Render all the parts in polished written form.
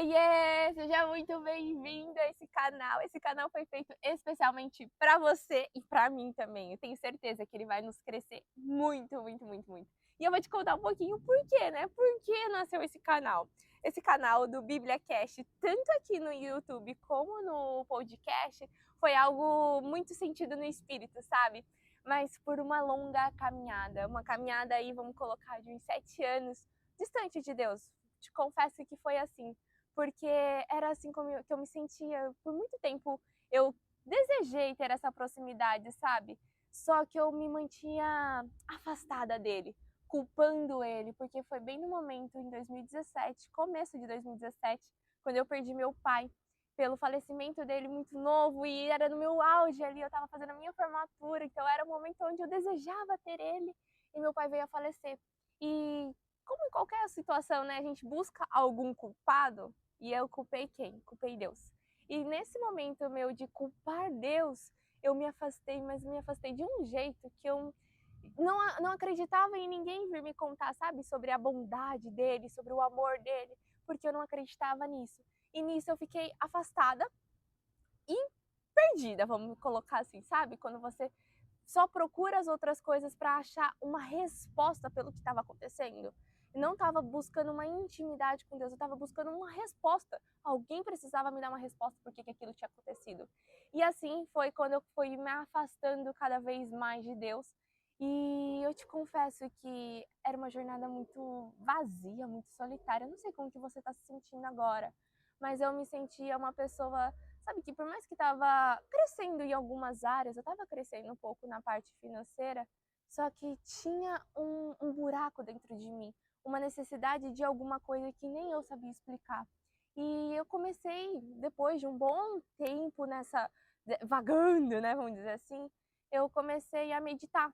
Oiê! Seja muito bem-vindo a esse canal. Esse canal foi feito especialmente para você e para mim também. Eu tenho certeza que ele vai nos crescer muito, muito, muito, muito. E eu vou te contar um pouquinho por quê, né? Por que nasceu esse canal? Esse canal do BíbliaCast, tanto aqui no YouTube como no podcast, foi algo muito sentido no espírito, sabe? Mas por uma longa caminhada. Uma caminhada aí, vamos colocar, de uns 7 anos distante de Deus. Te confesso que foi assim, porque era assim que eu me sentia. Por muito tempo eu desejei ter essa proximidade, sabe? Só que eu me mantinha afastada dele, culpando ele, porque foi bem no momento, em 2017, começo de 2017, quando eu perdi meu pai, pelo falecimento dele muito novo, e era no meu auge ali, eu estava fazendo a minha formatura, então era o momento onde eu desejava ter ele, e meu pai veio a falecer. E como em qualquer situação, né, a gente busca algum culpado, e eu culpei quem? Culpei Deus. E nesse momento meu de culpar Deus, eu me afastei, mas me afastei de um jeito que eu não acreditava em ninguém vir me contar, sabe, sobre a bondade dele, sobre o amor dele, porque eu não acreditava nisso. E nisso eu fiquei afastada e perdida, vamos colocar assim, sabe? Quando você só procura as outras coisas para achar uma resposta pelo que estava acontecendo. Eu não estava buscando uma intimidade com Deus, eu estava buscando uma resposta. Alguém precisava me dar uma resposta por que aquilo tinha acontecido. E assim foi quando eu fui me afastando cada vez mais de Deus. E eu te confesso que era uma jornada muito vazia, muito solitária. Eu não sei como que você está se sentindo agora, mas eu me sentia uma pessoa, sabe, que por mais que estava crescendo em algumas áreas, eu estava crescendo um pouco na parte financeira, só que tinha um buraco dentro de mim, uma necessidade de alguma coisa que nem eu sabia explicar. E eu comecei, depois de um bom tempo nessa, vagando, né, vamos dizer assim, eu comecei a meditar.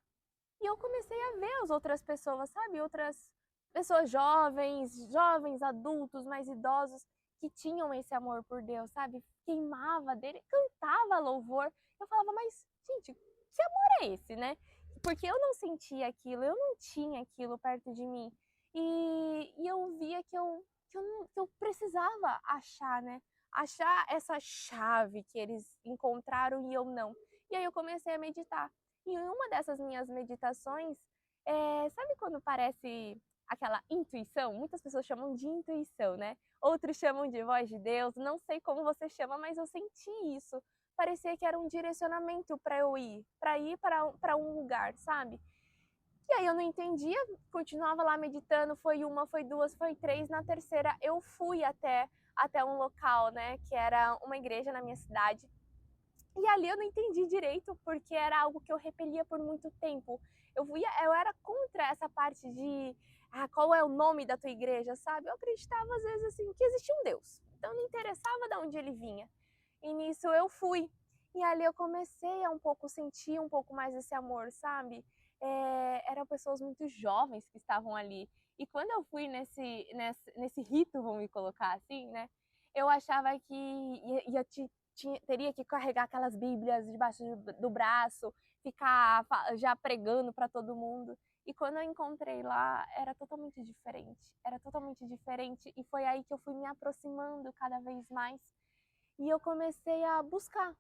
E eu comecei a ver as outras pessoas, sabe? Outras pessoas jovens, adultos, mais idosos, que tinham esse amor por Deus, sabe? Queimava dele, cantava louvor. Eu falava, mas, gente, que amor é esse, né? Porque eu não sentia aquilo, eu não tinha aquilo perto de mim. E eu via que eu precisava achar, né? Achar essa chave que eles encontraram e eu não. E aí eu comecei a meditar. E em uma dessas minhas meditações, sabe quando parece aquela intuição? Muitas pessoas chamam de intuição, né? Outros chamam de voz de Deus. Não sei como você chama, mas eu senti isso. Parecia que era um direcionamento para eu ir, para um lugar, sabe? E aí eu não entendia, continuava lá meditando. Foi uma, foi duas, foi três. Na terceira eu fui até um local, né? Que era uma igreja na minha cidade. E ali eu não entendi direito, porque era algo que eu repelia por muito tempo. Eu era contra essa parte de qual é o nome da tua igreja, sabe? Eu acreditava às vezes assim que existia um Deus. Então não interessava de onde ele vinha. E nisso eu fui. E ali eu comecei a um pouco sentir um pouco mais esse amor, sabe? Eram pessoas muito jovens que estavam ali. E quando eu fui nesse rito, vamos me colocar assim, né? Eu achava que teria que carregar aquelas bíblias debaixo do braço, ficar já pregando para todo mundo. E quando eu encontrei lá, era totalmente diferente. Era totalmente diferente. E foi aí que eu fui me aproximando cada vez mais. E eu comecei a buscar.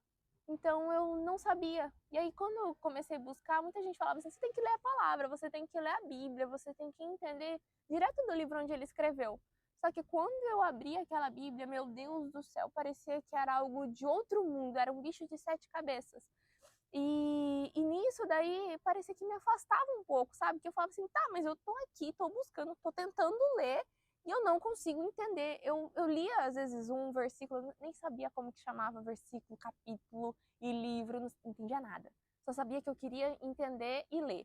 Então eu não sabia. E aí, quando eu comecei a buscar, muita gente falava assim: você tem que ler a palavra, você tem que ler a Bíblia, você tem que entender direto do livro onde ele escreveu. Só que quando eu abri aquela Bíblia, meu Deus do céu, parecia que era algo de outro mundo, era um bicho de 7 cabeças. E nisso daí parecia que me afastava um pouco, sabe? Que eu falava assim, tá, mas eu tô aqui, tô buscando, tô tentando ler e eu não consigo entender. Eu lia às vezes um versículo, nem sabia como que chamava versículo, capítulo e livro, não entendia nada. Só sabia que eu queria entender e ler.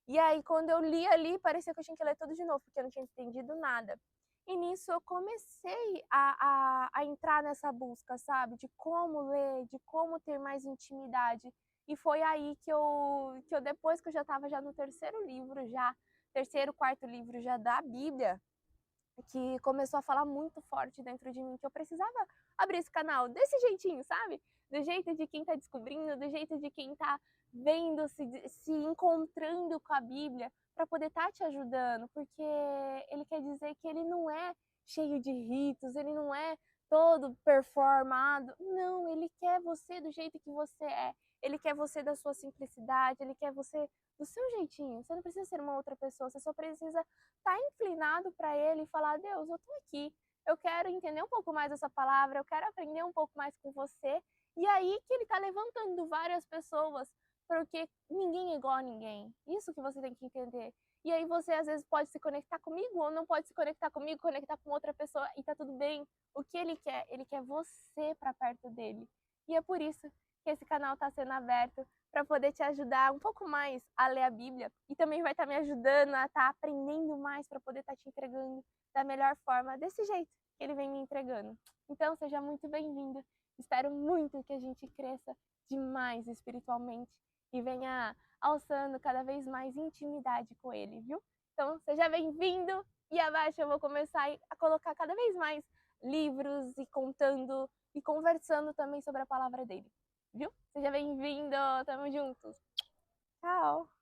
E aí quando eu li ali, parecia que eu tinha que ler tudo de novo, porque eu não tinha entendido nada. E nisso eu comecei a entrar nessa busca, sabe? De como ler, de como ter mais intimidade. E foi aí que eu depois que eu já estava já no terceiro livro, já, terceiro, quarto livro já da Bíblia, que começou a falar muito forte dentro de mim, que eu precisava abrir esse canal desse jeitinho, sabe? Do jeito de quem está descobrindo, do jeito de quem está vendo, se encontrando com a Bíblia, para poder estar te ajudando, porque ele quer dizer que ele não é cheio de ritos, ele não é todo performado. Não, ele quer você do jeito que você é. Ele quer você da sua simplicidade, ele quer você do seu jeitinho. Você não precisa ser uma outra pessoa, você só precisa estar inclinado para ele e falar: Deus, eu tô aqui. Eu quero entender um pouco mais essa palavra, eu quero aprender um pouco mais com você. E aí que ele está levantando várias pessoas, porque ninguém é igual a ninguém. Isso que você tem que entender. E aí você às vezes pode se conectar comigo ou não pode se conectar comigo, conectar com outra pessoa e tá tudo bem. O que ele quer você para perto dele. E é por isso que esse canal está sendo aberto para poder te ajudar um pouco mais a ler a Bíblia e também vai estar me ajudando a estar aprendendo mais para poder estar te entregando da melhor forma, desse jeito que ele vem me entregando. Então, seja muito bem-vindo. Espero muito que a gente cresça demais espiritualmente e venha alçando cada vez mais intimidade com ele, viu? Então, seja bem-vindo e abaixo eu vou começar a colocar cada vez mais livros e contando e conversando também sobre a palavra dele, viu? Seja bem-vindo, tamo juntos. Tchau!